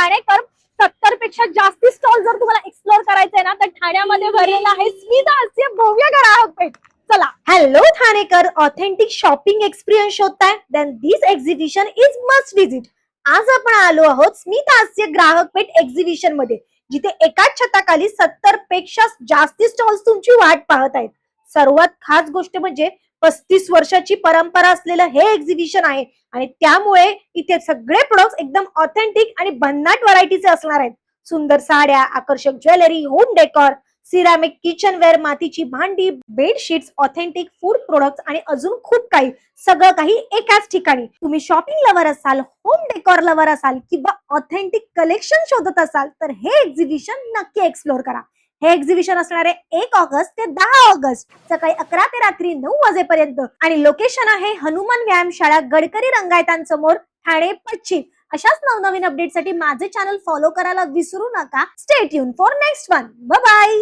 ठाणेकर 70 पेक्षा जास्ती स्टॉल जर तुम्हाला एक्सप्लोर करायचंय ना तर ठाण्यामध्ये भरलेला आहे स्मिता हास्य भव्य ग्राहक पेठ. चला. हॅलो ठाणेकर, ऑथेंटिक शॉपिंग एक्सपिरियन्स शोधताय? Then this exhibition is must visit. आज आपण आलो आहोत स्मिता हास्य ग्राहक पेठ एक्झिबिशन मध्ये, जिथे एकाच छताखाली 70 पेक्षा जास्ती स्टॉल्स तुमची वाट पाहत आहेत. सर्वात खास गोष्ट म्हणजे 35 वर्षाची परंपरा असलेलं हे एक्झिबिशन आहे आणि त्यामुळे इथे सगळे प्रोडक्ट्स एकदम ऑथेंटिक आणि भन्नाट व्हरायटीचे असणार आहेत. सुंदर साड्या, आकर्षक jewellery, home decor, ceramic kitchenware, मातीची भांडी, बेडशीट्स, ऑथेंटिक फूड प्रोडक्ट्स आणि अजून खूप काही, सगळं काही एकाच ठिकाणी. तुम्ही शॉपिंग लवर असाल, होम डेकोर लवर असाल किंवा ऑथेंटिक कलेक्शन शोधत असाल तर हे एक्झिबिशन नक्की एक्सप्लोर करा. हे एक्झिबिशन असणार आहे 1 ऑगस्ट ते 10 ऑगस्ट सकाळी 11 ते रात्री 9 वाजेपर्यंत आणि लोकेशन आहे हनुमान व्यायामशाळा, गडकरी रंगायतांसमोर, ठाणे पश्चिम. अशाच नवनवीन अपडेटसाठी माझे चॅनल फॉलो करायला विसरू नका. Stay tuned for next one. Bye bye.